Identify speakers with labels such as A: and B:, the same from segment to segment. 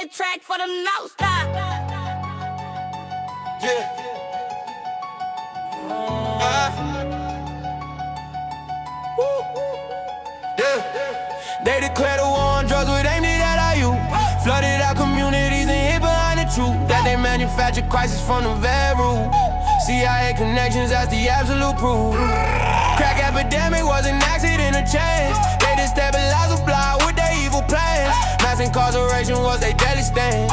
A: track for the North Star.
B: Yeah. Yeah. They declare the war on drugs with aimed at IU. Flooded our communities and hid behind the truth that they manufactured crisis from the very root. CIA connections, that's the absolute proof. Crack epidemic was an accident or chance. They destabilized the block with their evil plans. Mass incarceration was their deadly stand.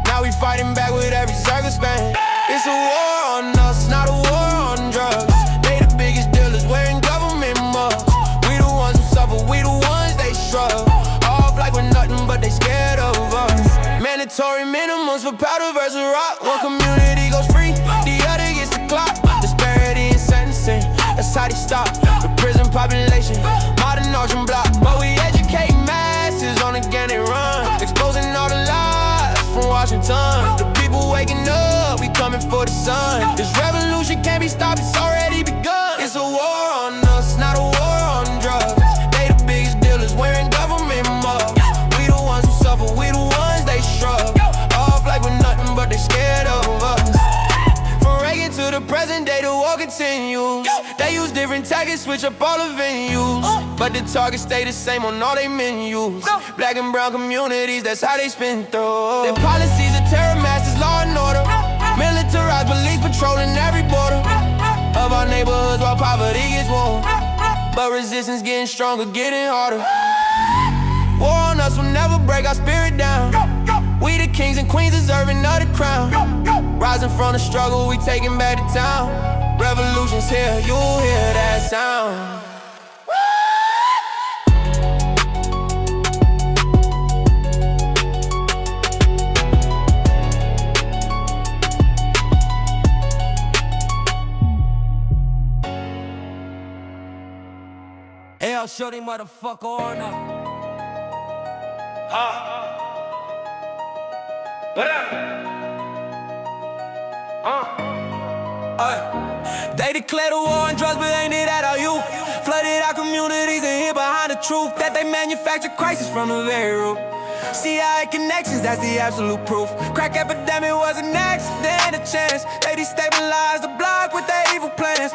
B: Now we fighting back with every circumstance. It's a war on us, not a war on drugs. They the biggest dealers wearing government mugs. We the ones who suffer, we the ones they shrug. Off like we're nothing but they scared of us. Mandatory minimums for powder versus rock. One community goes free, the other gets the clock. Disparity in sentencing, that's how they stop the prison population, modern ocean block. But we educate masses on the game they run, exposing all the lies from Washington. The people waking up, we coming for the sun. This revolution can't be stopped, it's already begun. It's a war on us, not a war on drugs. They the biggest dealers wearing government mugs. We the ones who suffer, we the ones they shrug. Off like we're nothing but they scared of us. From Reagan to the present day, the war continues. They use different tactics, switch up all the venues, but the targets stay the same on all they menus. Black and brown communities, that's how they spin through. Their policies are terror masters, law and order. Militarized police patrolling every border of our neighborhoods while poverty gets warm. But resistance getting stronger, getting harder. War on us will never break our spirit down. We the kings and queens deserving of the crown. Rising from the struggle, we taking back the town. Revolution's here, you'll hear that sound.
C: Hey, I'll show them motherfucker on up. They declare the war on drugs, but ain't it at all you? Flooded our communities and hid behind the truth that they manufactured crisis from the very root. CIA connections, that's the absolute proof. Crack epidemic was an accident, a chance. They destabilized the block with their evil plans.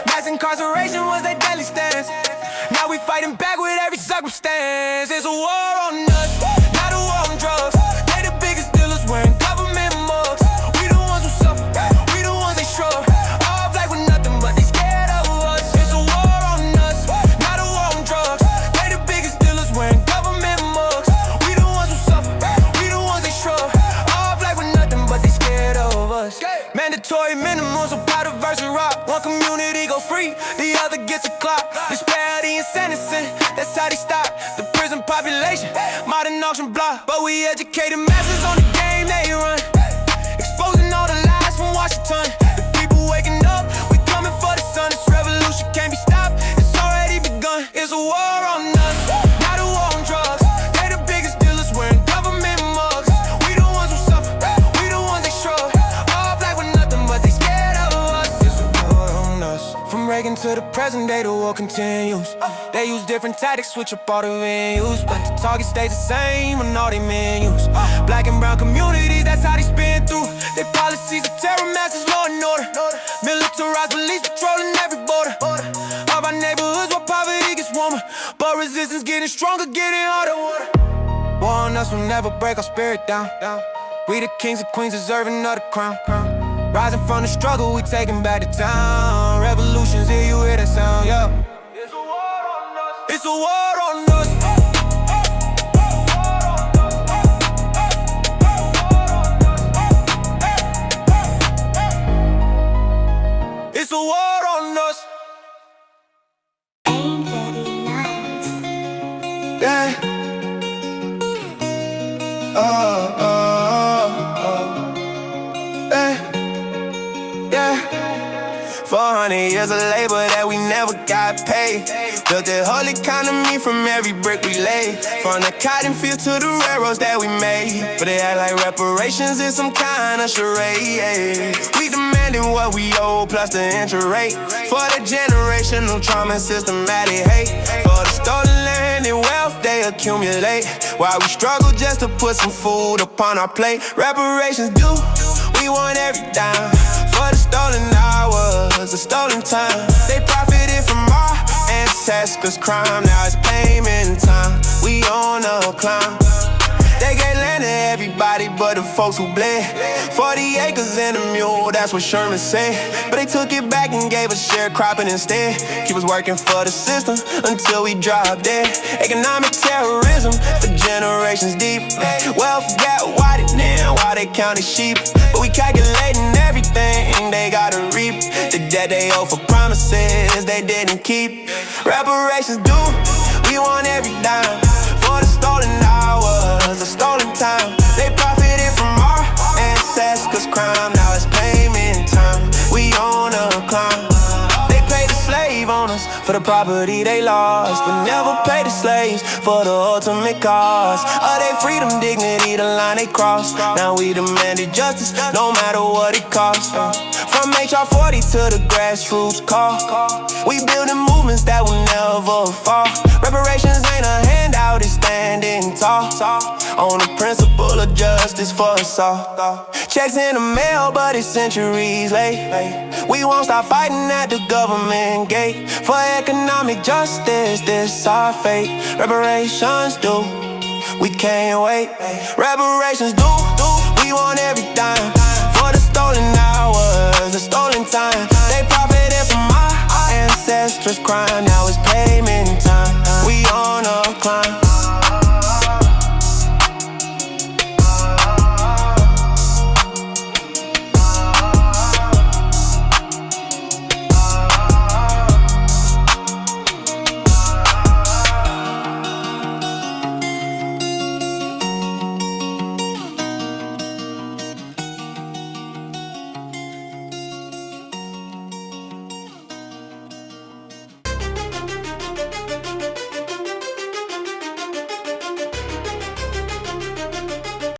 C: Mass incarceration was their deadly stance. Now we fighting back with every circumstance. It's a war on us, not a war on drugs. They the biggest dealers wearing government mugs. We the ones who suffer, we the ones they shrug. Off like we're nothing but they scared of us. It's a war on us, not a war on drugs. They the biggest dealers wearing government mugs. We the ones who suffer, we the ones they shrug. Off like we're nothing but they scared of us. Mandatory minimums of powder versus rock. One community goes free, the other gets a clock. Disparity in sentencing, that's how they stop the prison population, modern auction block. But we educated masses on the game they run, exposing all the lies from Washington. The people waking up, we coming for the sun. This revolution can't be stopped, it's already begun. It's a war on us, not a war on drugs. They the biggest dealers wearing government mugs. We the ones who suffer, we the ones they shrug. Off like we're nothing but they scared of us. It's a war on us. From Reagan to the present day, the war continues. They use different tactics, switch up all the venues, but the target stays the same on all they menus. Black and brown communities, that's how they spin through. Their policies are terror masters, law and order. Militarized police patrolling every border of our neighborhoods while poverty gets warmer. But resistance getting stronger, getting harder. War on us will never break our spirit down. We the kings and queens deserving of the crown. Rising from the struggle, we taking back the town. Revolution's here, you hear that sound, yeah. It's a war on us. It's a war on us. It's a war on us.
A: Ain't that enough?
B: Yeah. Yeah. 400 years of labor that we never got paid. Built that whole economy from every brick we laid. From the cotton field to the railroads that we made. But they act like reparations is some kind of charade. We demanding what we owe plus the interest rate. For the generational trauma and systematic hate. For the stolen land and wealth they accumulate. While we struggle just to put some food upon our plate. Reparations due, we want every dime. For the stolen hours, the stolen time. They profited from our ancestors' crime. Now it's payment time, we on a climb. They gave land to everybody but the folks who bled. 40 acres and a mule, that's what Sherman said. But they took it back and gave us sharecropping instead. Keep us working for the system until we drop dead. Economic terrorism for generations deep. Wealth got whited now while they counted sheep. But we calculating everything they gotta reap. The debt they owe for promises they didn't keep. Reparations due, we want every dime. For the stolen hours, the stolen time. They profited from our ancestors' crime. Now it's payment time, we on a climb. They paid the slave owners for the property they lost, but never paid the slaves for the ultimate cost of their freedom, dignity, the line they crossed. Now we demanded justice, no matter what it costs. From HR 40 to the grassroots call, we building movements that will never fall. Reparations ain't a handout, it's standing tall on the principle of justice for us all. Checks in the mail, but it's centuries late. We won't stop fighting at the government gate. For economic justice, this our fate. Reparations due, we can't wait. Reparations due, we want every dime. For the stolen hours, the stolen time. They profited from our ancestors' crime. Now it's